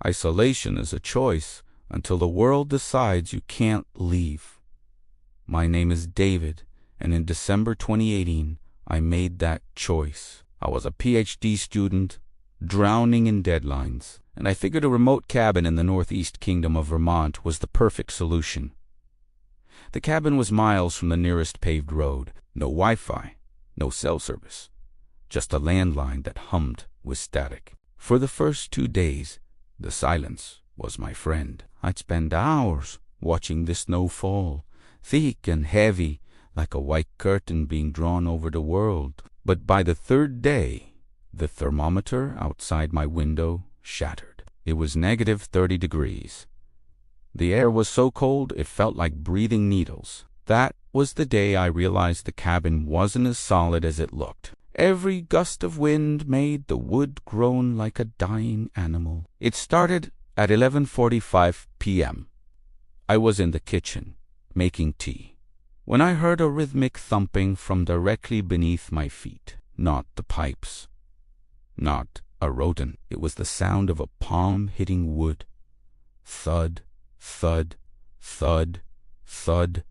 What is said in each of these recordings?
Isolation is a choice until the world decides you can't leave. My name is David, and in December 2018, I made that choice. I was a PhD student, drowning in deadlines, and I figured a remote cabin in the northeast kingdom of Vermont was the perfect solution. The cabin was miles from the nearest paved road, no Wi-Fi, no cell service, just a landline that hummed with static. For the first 2 days, the silence was my friend. I'd spend hours watching the snow fall, thick and heavy, like a white curtain being drawn over the world. But by the 3rd day, the thermometer outside my window shattered. It was negative 30 degrees. The air was so cold it felt like breathing needles. That was the day I realized the cabin wasn't as solid as it looked. Every gust of wind made the wood groan like a dying animal. It started at 11:45 p.m. I was in the kitchen, making tea, when I heard a rhythmic thumping from directly beneath my feet. Not the pipes, not a rodent. It was the sound of a palm hitting wood. Thud, thud, thud, thud.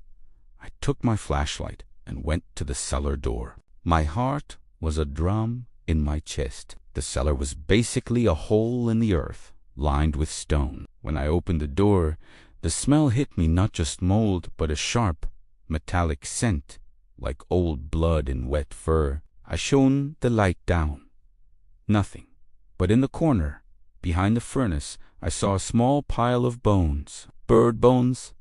I took my flashlight and went to the cellar door. My heart was a drum in my chest. The cellar was basically a hole in the earth, lined with stone. When I opened the door, the smell hit me, not just mold, but a sharp, metallic scent, like old blood and wet fur. I shone the light down. Nothing. But in the corner, behind the furnace, I saw a small pile of bones, bird bones,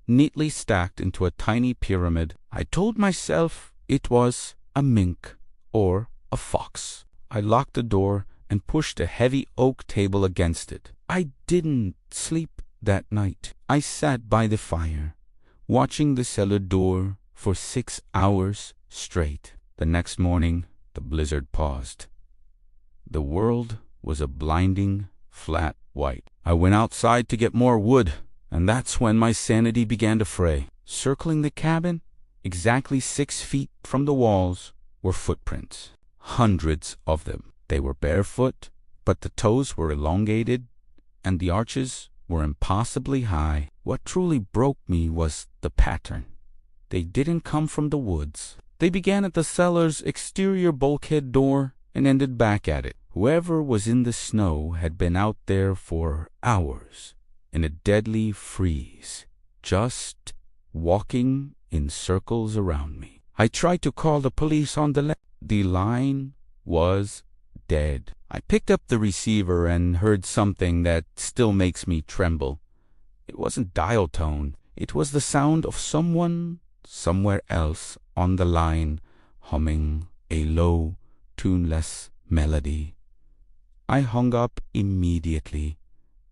neatly stacked into a tiny pyramid. I told myself it was a mink or a fox. I locked the door and pushed a heavy oak table against it. I didn't sleep that night. I sat by the fire, watching the cellar door for 6 hours straight. The next morning, the blizzard paused. The world was a blinding, flat white. I went outside to get more wood, and that's when my sanity began to fray. Circling the cabin, exactly 6 feet from the walls, were footprints. Hundreds of them. They were barefoot, but the toes were elongated, and the arches were impossibly high. What truly broke me was the pattern. They didn't come from the woods. They began at the cellar's exterior bulkhead door and ended back at it. Whoever was in the snow had been out there for hours, in a deadly freeze, just walking in circles around me. I tried to call the police on the line was dead. I picked up the receiver and heard something that still makes me tremble. It wasn't dial tone. It was the sound of someone somewhere else on the line humming a low, tuneless melody. I hung up immediately.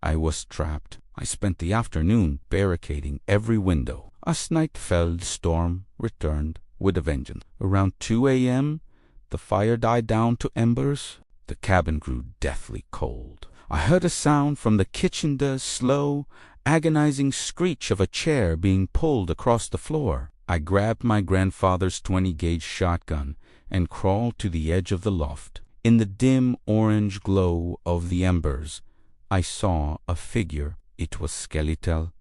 I was trapped. I spent the afternoon barricading every window. A Snitefeld storm returned with a vengeance. Around 2 a.m., the fire died down to embers. The cabin grew deathly cold. I heard a sound from the kitchen, the slow, agonizing screech of a chair being pulled across the floor. I grabbed my grandfather's 20-gauge shotgun and crawled to the edge of the loft. In the dim orange glow of the embers, I saw a figure. It was skeletal,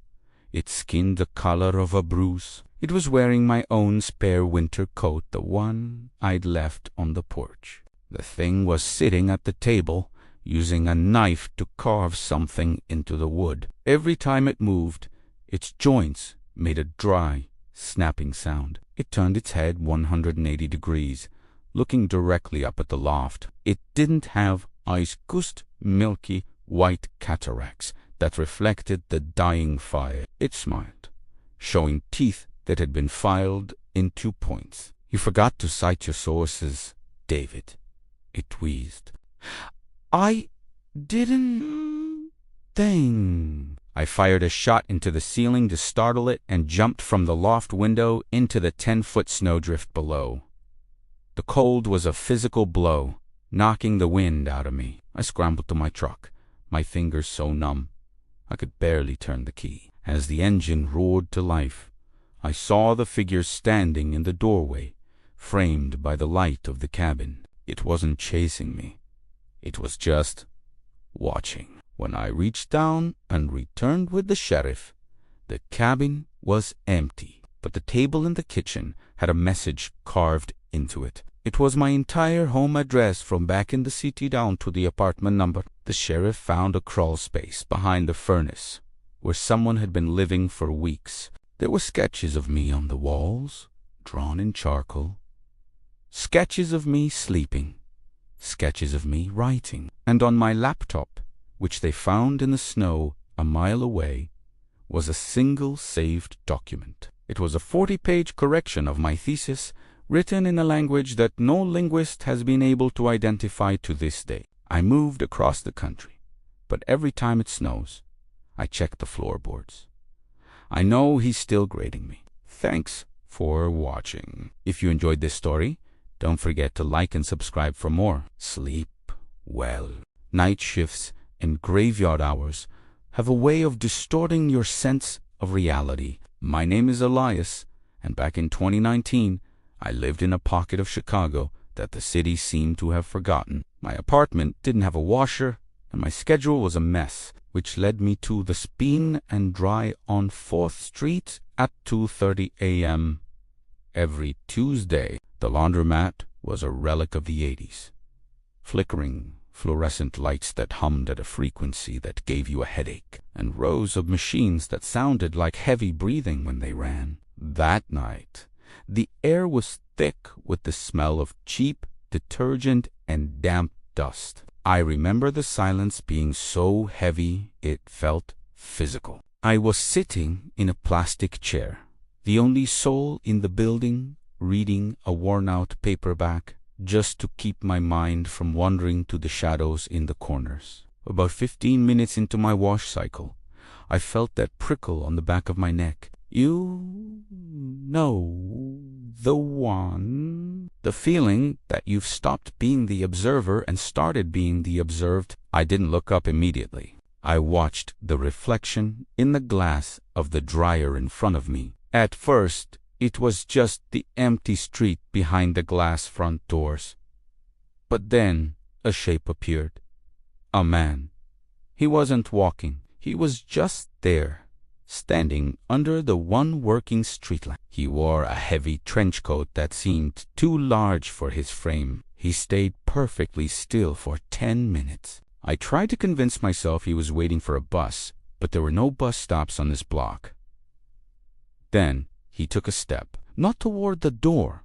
its skin the color of a bruise. It was wearing my own spare winter coat, the one I'd left on the porch. The thing was sitting at the table, using a knife to carve something into the wood. Every time it moved, its joints made a dry, snapping sound. It turned its head 180 degrees, looking directly up at the loft. It didn't have eyes, just milky white cataracts that reflected the dying fire. It smiled, showing teeth that had been filed in 2 points. "You forgot to cite your sources, David," it wheezed. "I didn't think." I fired a shot into the ceiling to startle it and jumped from the loft window into the 10-foot snowdrift below. The cold was a physical blow, knocking the wind out of me. I scrambled to my truck, my fingers so numb I could barely turn the key. As the engine roared to life, I saw the figure standing in the doorway, framed by the light of the cabin. It wasn't chasing me. It was just watching. When I reached down and returned with the sheriff, the cabin was empty, but the table in the kitchen had a message carved into it. It was my entire home address from back in the city down to the apartment number. The sheriff found a crawl space behind the furnace where someone had been living for weeks. There were sketches of me on the walls, drawn in charcoal, sketches of me sleeping, sketches of me writing, and on my laptop, which they found in the snow a mile away, was a single saved document. It was a 40-page correction of my thesis, written in a language that no linguist has been able to identify to this day. I moved across the country, but every time it snows, I check the floorboards. I know he's still grading me. Thanks for watching. If you enjoyed this story, don't forget to like and subscribe for more. Sleep well. Night shifts and graveyard hours have a way of distorting your sense of reality. My name is Elias, and back in 2019, I lived in a pocket of Chicago that the city seemed to have forgotten. My apartment didn't have a washer, and my schedule was a mess, which led me to the Spin and Dry on 4th Street at 2:30 a.m. every Tuesday. The laundromat was a relic of the 80s. Flickering fluorescent lights that hummed at a frequency that gave you a headache, and rows of machines that sounded like heavy breathing when they ran. That night, the air was thick with the smell of cheap detergent and damp dust. I remember the silence being so heavy it felt physical. I was sitting in a plastic chair, the only soul in the building, reading a worn-out paperback just to keep my mind from wandering to the shadows in the corners. About 15 minutes into my wash cycle, I felt that prickle on the back of my neck. You know, the one. The feeling that you've stopped being the observer and started being the observed. I didn't look up immediately. I watched the reflection in the glass of the dryer in front of me. At first, it was just the empty street behind the glass front doors. But then a shape appeared. A man. He wasn't walking. He was just there, standing under the one working street lamp. He wore a heavy trench coat that seemed too large for his frame. He stayed perfectly still for 10 minutes. I tried to convince myself he was waiting for a bus, but there were no bus stops on this block. Then he took a step, not toward the door,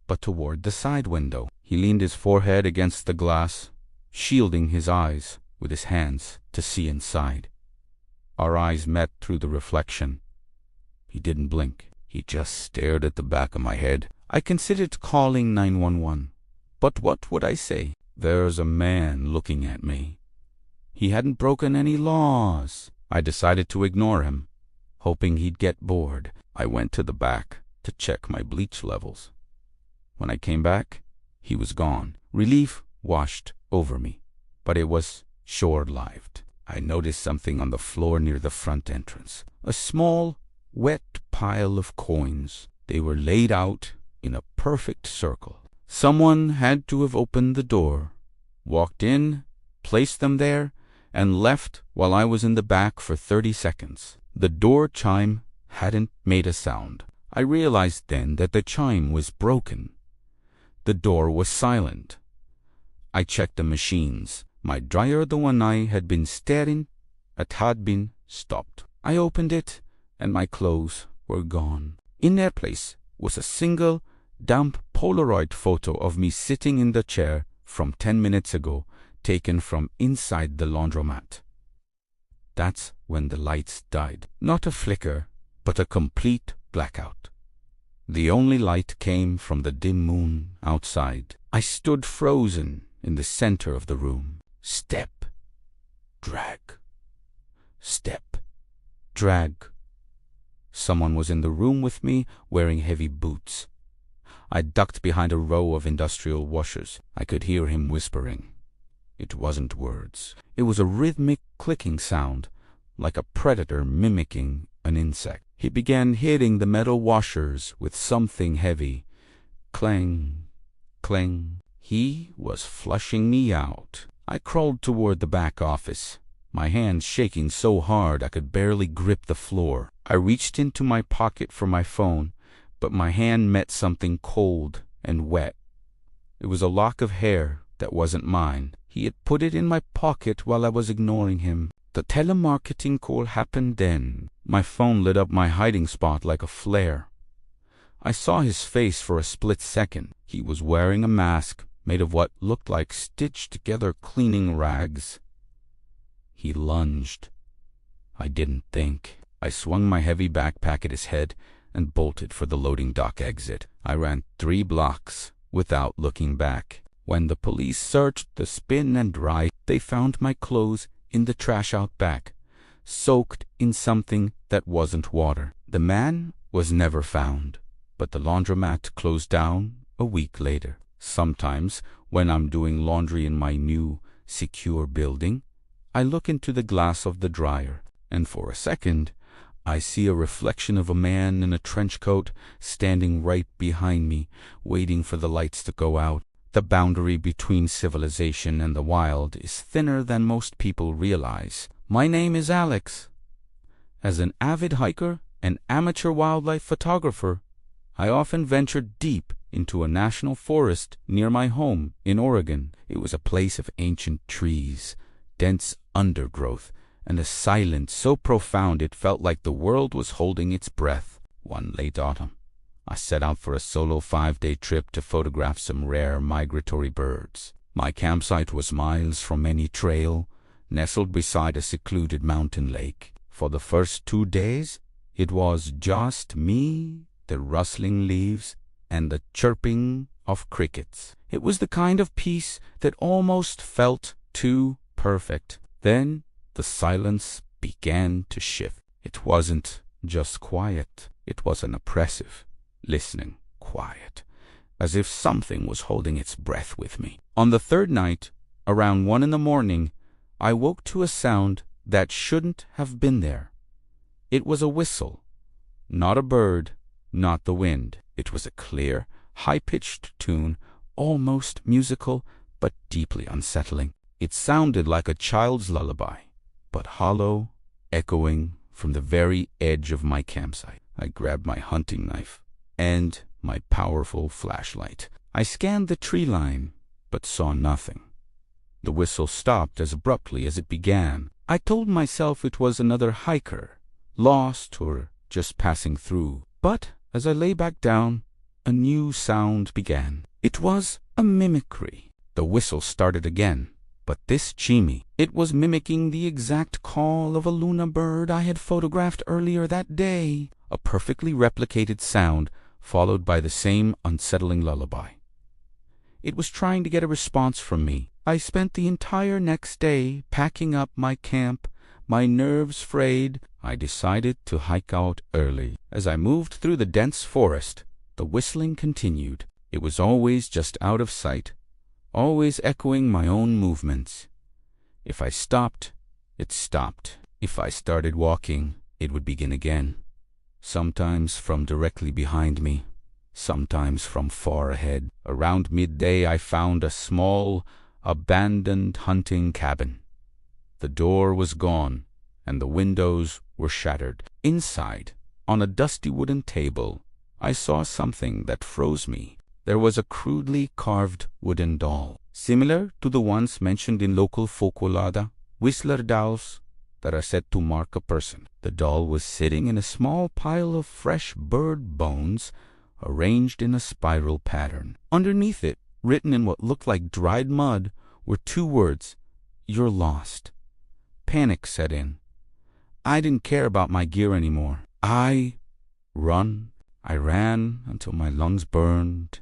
but toward the side window. He leaned his forehead against the glass, shielding his eyes with his hands to see inside. Our eyes met through the reflection. He didn't blink. He just stared at the back of my head. I considered calling 911. But what would I say? There's a man looking at me. He hadn't broken any laws. I decided to ignore him, hoping he'd get bored. I went to the back to check my bleach levels. When I came back, he was gone. Relief washed over me, but it was short-lived. I noticed something on the floor near the front entrance. A small, wet pile of coins. They were laid out in a perfect circle. Someone had to have opened the door, walked in, placed them there, and left while I was in the back for 30 seconds. The door chime hadn't made a sound. I realized then that the chime was broken. The door was silent. I checked the machines. My dryer, the one I had been staring at, had been stopped. I opened it, and my clothes were gone. In their place was a single, damp Polaroid photo of me sitting in the chair from 10 minutes ago, taken from inside the laundromat. That's when the lights died. Not a flicker, but a complete blackout. The only light came from the dim moon outside. I stood frozen in the center of the room. Step, drag, step, drag. Someone was in the room with me, wearing heavy boots. I ducked behind a row of industrial washers. I could hear him whispering. It wasn't words. It was a rhythmic clicking sound, like a predator mimicking an insect. He began hitting the metal washers with something heavy. Clang, clang. He was flushing me out. I crawled toward the back office. my hands shaking so hard I could barely grip the floor. I reached into my pocket for my phone, but my hand met something cold and wet. It was a lock of hair that wasn't mine. He had put it in my pocket while I was ignoring him. The telemarketing call happened then. My phone lit up my hiding spot like a flare. I saw his face for a split second. He was wearing a mask made of what looked like stitched-together cleaning rags. He lunged. I didn't think. I swung my heavy backpack at his head and bolted for the loading dock exit. I ran 3 blocks without looking back. When the police searched the spin and dry, they found my clothes in the trash out back, soaked in something that wasn't water. The man was never found, but the laundromat closed down a week later. Sometimes, when I'm doing laundry in my new, secure building, I look into the glass of the dryer, and for a second, I see a reflection of a man in a trench coat standing right behind me, waiting for the lights to go out. The boundary between civilization and the wild is thinner than most people realize. My name is Alex. As an avid hiker and amateur wildlife photographer, I often ventured deep into a national forest near my home in Oregon. It was a place of ancient trees, dense undergrowth, and a silence so profound it felt like the world was holding its breath. One late autumn, I set out for a solo 5-day trip to photograph some rare migratory birds. My campsite was miles from any trail, nestled beside a secluded mountain lake. For the first 2 days, it was just me, the rustling leaves, and the chirping of crickets. It was the kind of peace that almost felt too perfect. Then the silence began to shift. It wasn't just quiet. It was an oppressive, listening quiet, as if something was holding its breath with me. On the 3rd night, around 1 in the morning, I woke to a sound that shouldn't have been there. It was a whistle, not a bird, not the wind. It was a clear, high-pitched tune, almost musical, but deeply unsettling. It sounded like a child's lullaby, but hollow, echoing from the very edge of my campsite. I grabbed my hunting knife and my powerful flashlight. I scanned the tree line, but saw nothing. The whistle stopped as abruptly as it began. I told myself it was another hiker, lost or just passing through. But as I lay back down, a new sound began. It was a mimicry. The whistle started again, but this chimey. It was mimicking the exact call of a Luna bird I had photographed earlier that day. A perfectly replicated sound, followed by the same unsettling lullaby. It was trying to get a response from me. I spent the entire next day packing up my camp, my nerves frayed. I decided to hike out early. As I moved through the dense forest, the whistling continued. It was always just out of sight, always echoing my own movements. If I stopped, it stopped. If I started walking, it would begin again. Sometimes from directly behind me, sometimes from far ahead. Around midday, I found a small, abandoned hunting cabin. The door was gone, and the windows were shattered. Inside, on a dusty wooden table, I saw something that froze me. There was a crudely carved wooden doll, similar to the ones mentioned in local folklore, Whistler dolls that are said to mark a person. The doll was sitting in a small pile of fresh bird bones arranged in a spiral pattern. Underneath it, written in what looked like dried mud, were 2 words, "You're lost." Panic set in. I didn't care about my gear anymore. I ran until my lungs burned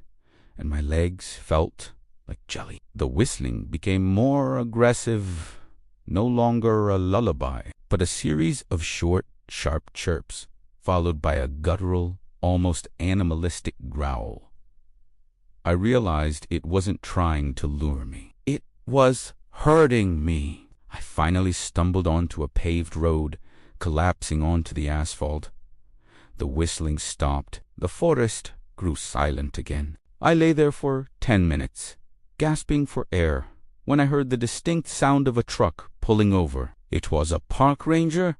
and my legs felt like jelly. The whistling became more aggressive, no longer a lullaby, but a series of short, sharp chirps, followed by a guttural, almost animalistic growl. I realized it wasn't trying to lure me. It was hurting me. I finally stumbled onto a paved road, collapsing onto the asphalt. The whistling stopped. The forest grew silent again. I lay there for 10 minutes, gasping for air, when I heard the distinct sound of a truck pulling over. It was a park ranger.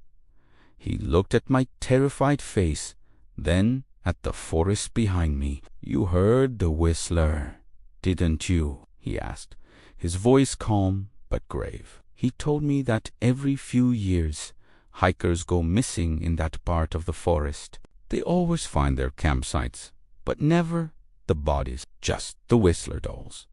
He looked at my terrified face, then at the forest behind me. "You heard the whistler, didn't you?" he asked, his voice calm but grave. He told me that every few years, hikers go missing in that part of the forest. They always find their campsites, but never the bodies, just the whistler dolls.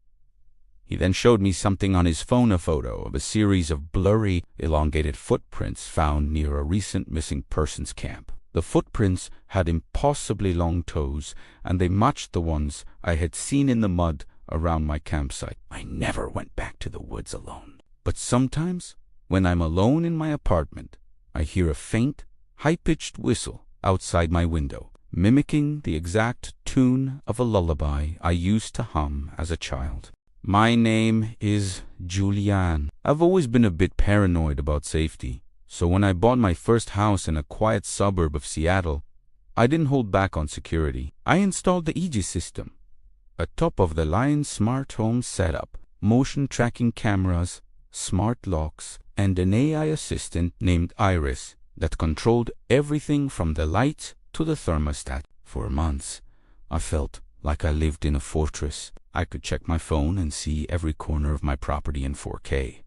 He then showed me something on his phone, a photo of a series of blurry, elongated footprints found near a recent missing persons camp. The footprints had impossibly long toes, and they matched the ones I had seen in the mud around my campsite. I never went back to the woods alone. But sometimes, when I'm alone in my apartment, I hear a faint, high-pitched whistle outside my window, mimicking the exact tune of a lullaby I used to hum as a child. My name is Julian. I've always been a bit paranoid about safety, so when I bought my first house in a quiet suburb of Seattle, I didn't hold back on security. I installed the Aegis system, a top-of-the-line smart home setup, motion tracking cameras, smart locks, and an AI assistant named Iris that controlled everything from the lights to the thermostat. For months, I felt like I lived in a fortress. I could check my phone and see every corner of my property in 4K.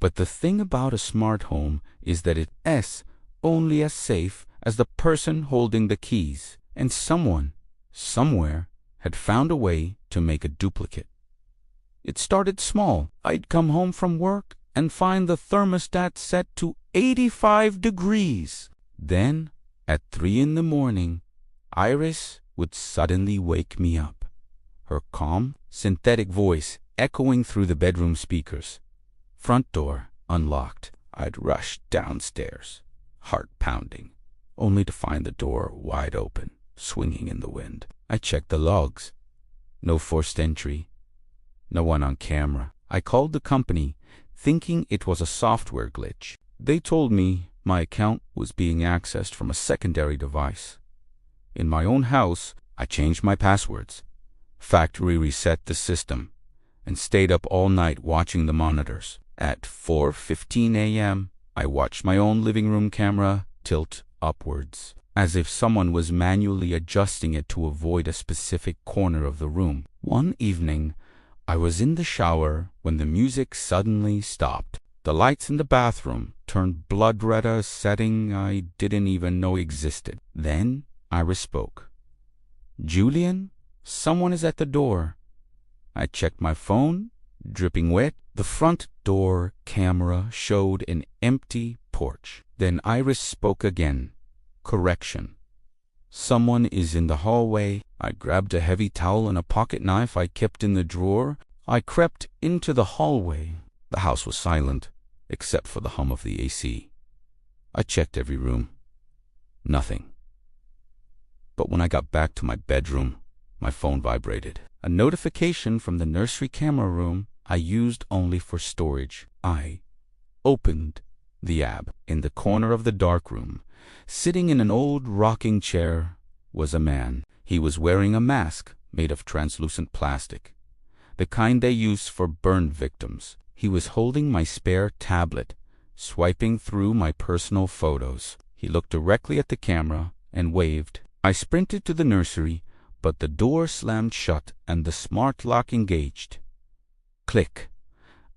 But the thing about a smart home is that it's only as safe as the person holding the keys, and someone, somewhere, had found a way to make a duplicate. It started small. I'd come home from work and find the thermostat set to 85 degrees. Then, at 3 in the morning, Iris would suddenly wake me up, her calm, synthetic voice echoing through the bedroom speakers. Front door unlocked. I'd rush downstairs, heart pounding, only to find the door wide open, swinging in the wind. I checked the logs. No forced entry. No one on camera. I called the company, thinking it was a software glitch. They told me my account was being accessed from a secondary device. In my own house, I changed my passwords, factory reset the system, and stayed up all night watching the monitors. At 4:15 a.m., I watched my own living room camera tilt upwards, as if someone was manually adjusting it to avoid a specific corner of the room. One evening, I was in the shower when the music suddenly stopped. The lights in the bathroom turned blood red, a setting I didn't even know existed. Then Iris spoke. "Julian, someone is at the door." I checked my phone, dripping wet. The front door camera showed an empty porch. Then Iris spoke again. Correction. "Someone is in the hallway." I grabbed a heavy towel and a pocket knife I kept in the drawer. I crept into the hallway. The house was silent, except for the hum of the AC. I checked every room. Nothing. But when I got back to my bedroom, my phone vibrated. A notification from the nursery camera room I used only for storage. I opened the app. In the corner of the dark room, sitting in an old rocking chair, was a man. He was wearing a mask made of translucent plastic, the kind they use for burn victims. He was holding my spare tablet, swiping through my personal photos. He looked directly at the camera and waved. I sprinted to the nursery, but the door slammed shut and the smart lock engaged. Click.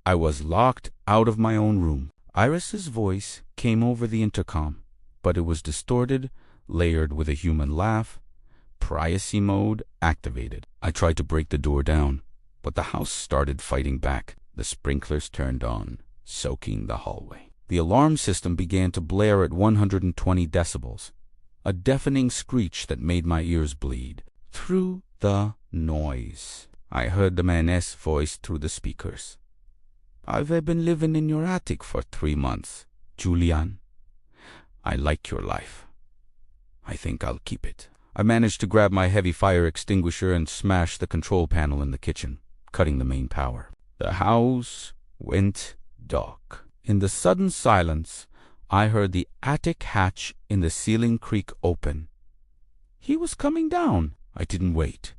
I was locked out of my own room. Iris's voice came over the intercom, but it was distorted, layered with a human laugh. Privacy mode activated. I tried to break the door down, but the house started fighting back. The sprinklers turned on, soaking the hallway. The alarm system began to blare at 120 decibels, a deafening screech that made my ears bleed. Through the noise, I heard the man's voice through the speakers. "I've been living in your attic for 3 months, Julian. I like your life. I think I'll keep it." I managed to grab my heavy fire extinguisher and smash the control panel in the kitchen, cutting the main power. The house went dark. In the sudden silence, I heard the attic hatch in the ceiling creak open. He was coming down. I didn't wait.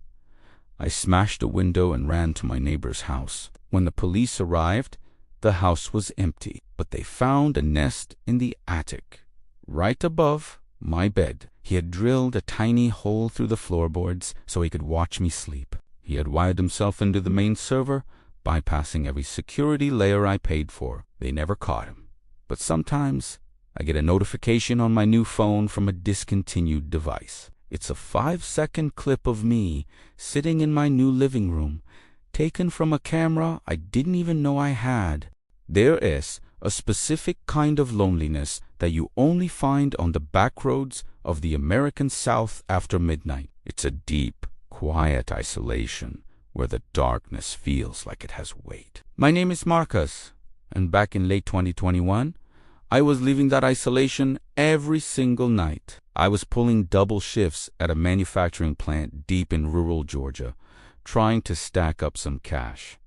I smashed a window and ran to my neighbor's house. When the police arrived, The house was empty, but they found a nest in the attic, right above my bed. He had drilled a tiny hole through the floorboards so he could watch me sleep. He had wired himself into the main server, bypassing every security layer I paid for. They never caught him. But sometimes I get a notification on my new phone from a discontinued device. It's a 5-second clip of me sitting in my new living room, taken from a camera I didn't even know I had. There is a specific kind of loneliness that you only find on the back roads of the American South after midnight. It's a deep, quiet isolation where the darkness feels like it has weight. My name is Marcus, and back in late 2021, I was leaving that isolation every single night. I was pulling double shifts at a manufacturing plant deep in rural Georgia, trying to stack up some cash.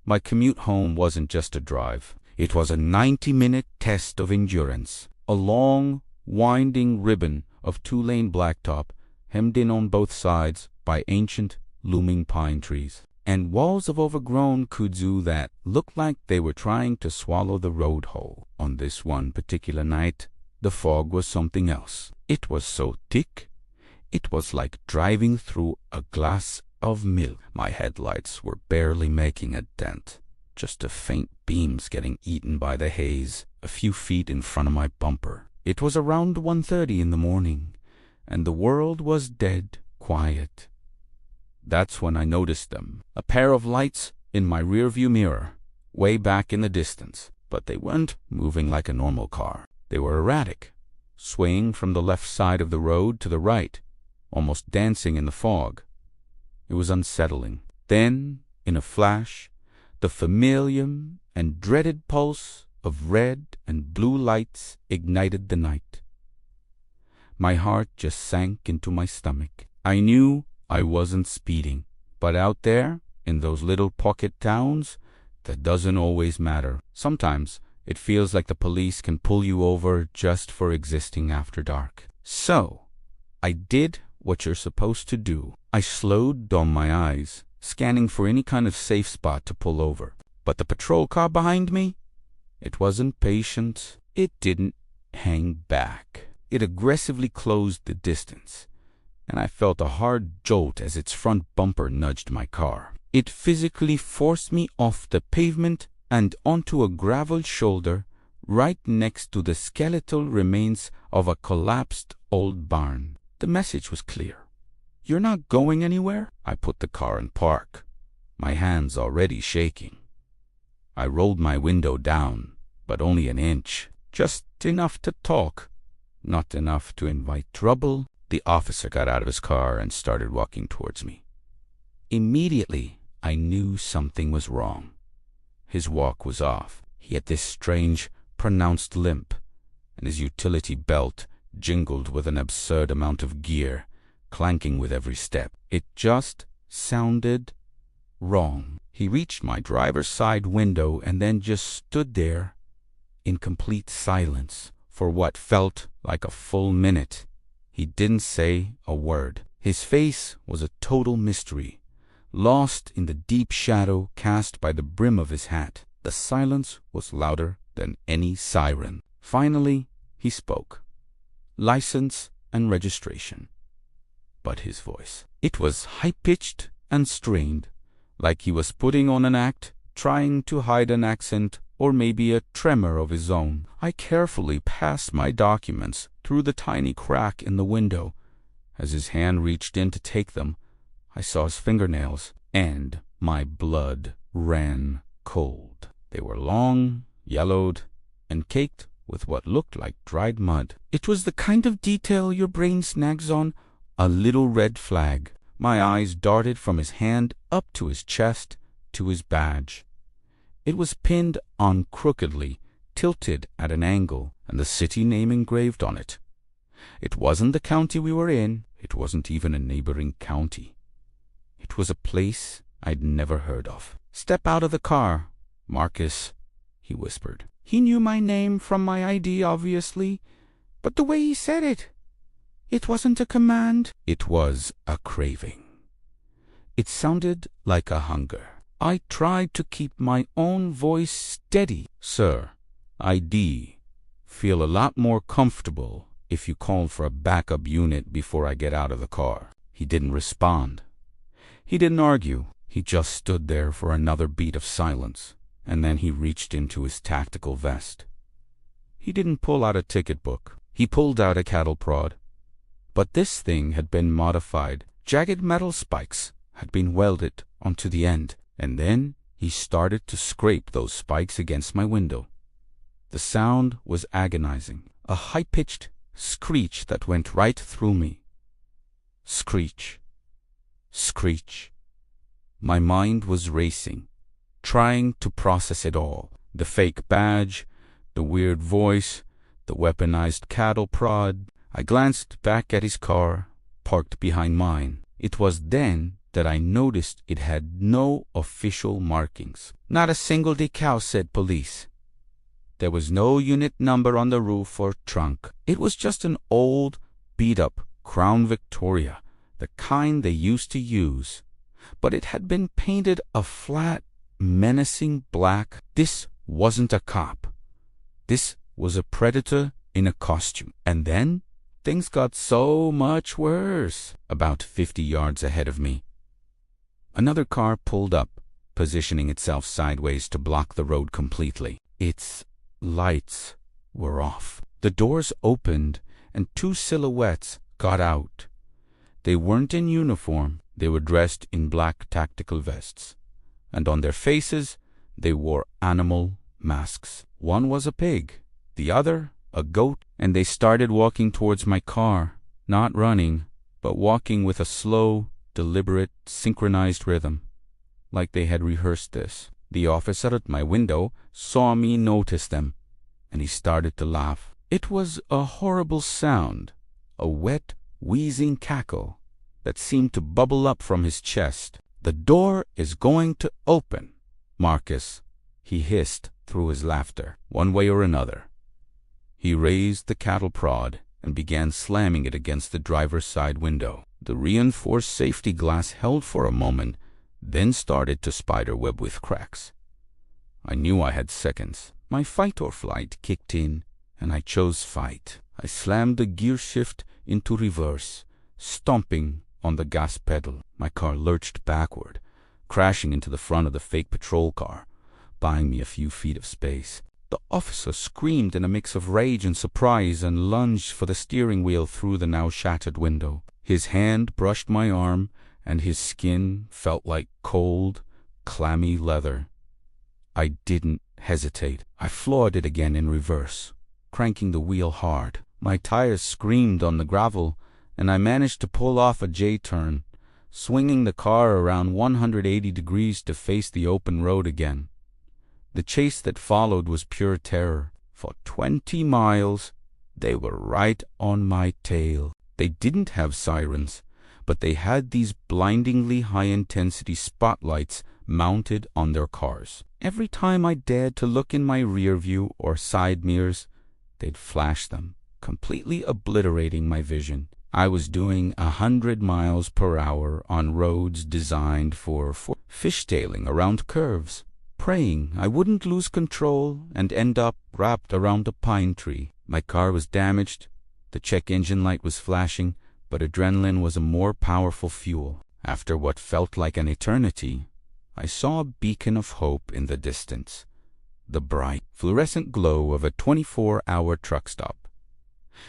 My commute home wasn't just a drive. It was a 90-minute test of endurance, a long, winding ribbon of 2-lane blacktop hemmed in on both sides by ancient, looming pine trees, and walls of overgrown kudzu that looked like they were trying to swallow the road whole. On this one particular night, the fog was something else. It was so thick, it was like driving through a glass of milk. My headlights were barely making a dent, just the faint beams getting eaten by the haze a few feet in front of my bumper. It was around 1:30 in the morning, and the world was dead quiet. That's when I noticed them, a pair of lights in my rearview mirror, way back in the distance. But they weren't moving like a normal car. They were erratic, swaying from the left side of the road to the right, almost dancing in the fog. It was unsettling. Then, in a flash, the familiar and dreaded pulse of red and blue lights ignited the night. My heart just sank into my stomach. I knew I wasn't speeding, but out there, in those little pocket towns, that doesn't always matter. Sometimes it feels like the police can pull you over just for existing after dark. So, I did what you're supposed to do. I slowed down my eyes, scanning for any kind of safe spot to pull over. But the patrol car behind me, it wasn't patient. It didn't hang back. It aggressively closed the distance, and I felt a hard jolt as its front bumper nudged my car. It physically forced me off the pavement and onto a gravel shoulder right next to the skeletal remains of a collapsed old barn. The message was clear. You're not going anywhere? I put the car in park, my hands already shaking. I rolled my window down, but only an inch, just enough to talk, not enough to invite trouble. The officer got out of his car and started walking towards me. Immediately, I knew something was wrong. His walk was off. He had this strange, pronounced limp, and his utility belt jingled with an absurd amount of gear, clanking with every step. It just sounded wrong. He reached my driver's side window and then just stood there in complete silence for what felt like a full minute. He didn't say a word. His face was a total mystery, lost in the deep shadow cast by the brim of his hat. The silence was louder than any siren. Finally, he spoke. License and registration. But his voice, it was high-pitched and strained, like he was putting on an act, trying to hide an accent or maybe a tremor of his own. I carefully passed my documents through the tiny crack in the window. As his hand reached in to take them, I saw his fingernails, and my blood ran cold. They were long, yellowed, and caked with what looked like dried mud. It was the kind of detail your brain snags on a little red flag. My eyes darted from his hand up to his chest to his badge. It was pinned on crookedly, tilted at an angle, and the city name engraved on it. It wasn't the county we were in. It wasn't even a neighboring county. It was a place I'd never heard of. Step out of the car, Marcus, he whispered. He knew my name from my ID, obviously, but the way he said it wasn't a command. It was a craving. It sounded like a hunger. I tried to keep my own voice steady. "Sir, I'd feel a lot more comfortable if you called for a backup unit before I get out of the car." He didn't respond. He didn't argue. He just stood there for another beat of silence, and then he reached into his tactical vest. He didn't pull out a ticket book. He pulled out a cattle prod. But this thing had been modified. Jagged metal spikes had been welded onto the end, and then he started to scrape those spikes against my window. The sound was agonizing, a high-pitched screech that went right through me. Screech. Screech. My mind was racing, trying to process it all. The fake badge, the weird voice, the weaponized cattle prod. I glanced back at his car, parked behind mine. It was then that I noticed it had no official markings. Not a single decal said police. There was no unit number on the roof or trunk. It was just an old, beat-up Crown Victoria, the kind they used to use. But it had been painted a flat, menacing black. This wasn't a cop. This was a predator in a costume. And then things got so much worse. About 50 yards ahead of me, another car pulled up, positioning itself sideways to block the road completely. Its lights were off. The doors opened, and two silhouettes got out. They weren't in uniform. They were dressed in black tactical vests, and on their faces they wore animal masks. One was a pig, the other a goat, and they started walking towards my car, not running, but walking with a slow, deliberate, synchronized rhythm, like they had rehearsed this. The officer at my window saw me notice them, and he started to laugh. It was a horrible sound, a wet, wheezing cackle that seemed to bubble up from his chest. "The door is going to open, Marcus," he hissed through his laughter. One way or another, he raised the cattle prod and began slamming it against the driver's side window. The reinforced safety glass held for a moment, then started to spiderweb with cracks. I knew I had seconds. My fight or flight kicked in, and I chose fight. I slammed the gear shift into reverse, stomping on the gas pedal. My car lurched backward, crashing into the front of the fake patrol car, buying me a few feet of space. The officer screamed in a mix of rage and surprise and lunged for the steering wheel through the now shattered window. His hand brushed my arm, and his skin felt like cold, clammy leather. I didn't hesitate. I floored it again in reverse, cranking the wheel hard. My tires screamed on the gravel, and I managed to pull off a J-turn, swinging the car around 180 degrees to face the open road again. The chase that followed was pure terror. For 20 miles, they were right on my tail. They didn't have sirens, but they had these blindingly high-intensity spotlights mounted on their cars. Every time I dared to look in my rear view or side mirrors, they'd flash them, completely obliterating my vision. I was doing 100 miles per hour on roads designed for fishtailing around curves, praying I wouldn't lose control and end up wrapped around a pine tree. My car was damaged, the check engine light was flashing, but adrenaline was a more powerful fuel. After what felt like an eternity, I saw a beacon of hope in the distance, the bright, fluorescent glow of a 24-hour truck stop.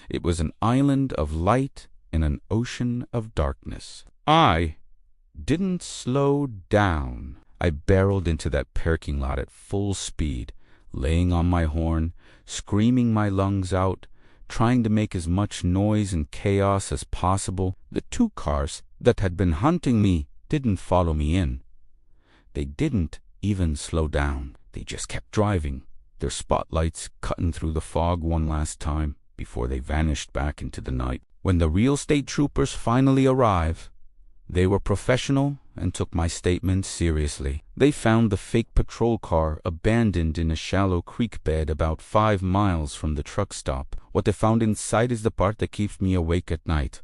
It was an island of light in an ocean of darkness. I didn't slow down. I barreled into that parking lot at full speed, laying on my horn, screaming my lungs out, trying to make as much noise and chaos as possible. The two cars that had been hunting me didn't follow me in. They didn't even slow down. They just kept driving, their spotlights cutting through the fog one last time before they vanished back into the night. When the real state troopers finally arrived, they were professional and took my statement seriously. They found the fake patrol car abandoned in a shallow creek bed about 5 miles from the truck stop. What they found inside is the part that keeps me awake at night.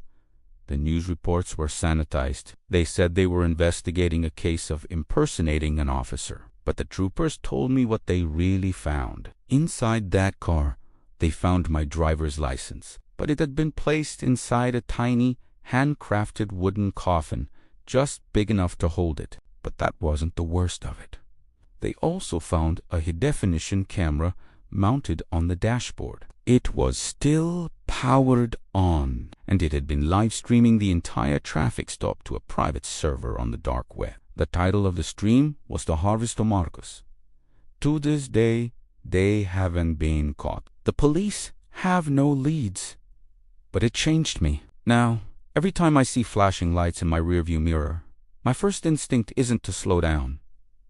The news reports were sanitized. They said they were investigating a case of impersonating an officer. But the troopers told me what they really found. Inside that car, they found my driver's license, but it had been placed inside a tiny, handcrafted wooden coffin, just big enough to hold it. But that wasn't the worst of it. They also found a high-definition camera mounted on the dashboard. It was still powered on, and it had been live-streaming the entire traffic stop to a private server on the dark web. The title of the stream was The Harvest of Marcus. To this day, they haven't been caught. The police have no leads. But it changed me. Now, every time I see flashing lights in my rearview mirror, my first instinct isn't to slow down.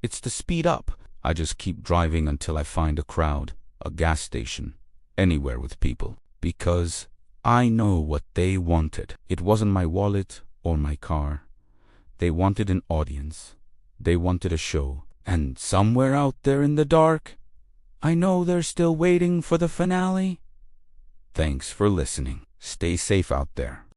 It's to speed up. I just keep driving until I find a crowd, a gas station, anywhere with people. Because I know what they wanted. It wasn't my wallet or my car. They wanted an audience. They wanted a show. And somewhere out there in the dark, I know they're still waiting for the finale. Thanks for listening. Stay safe out there.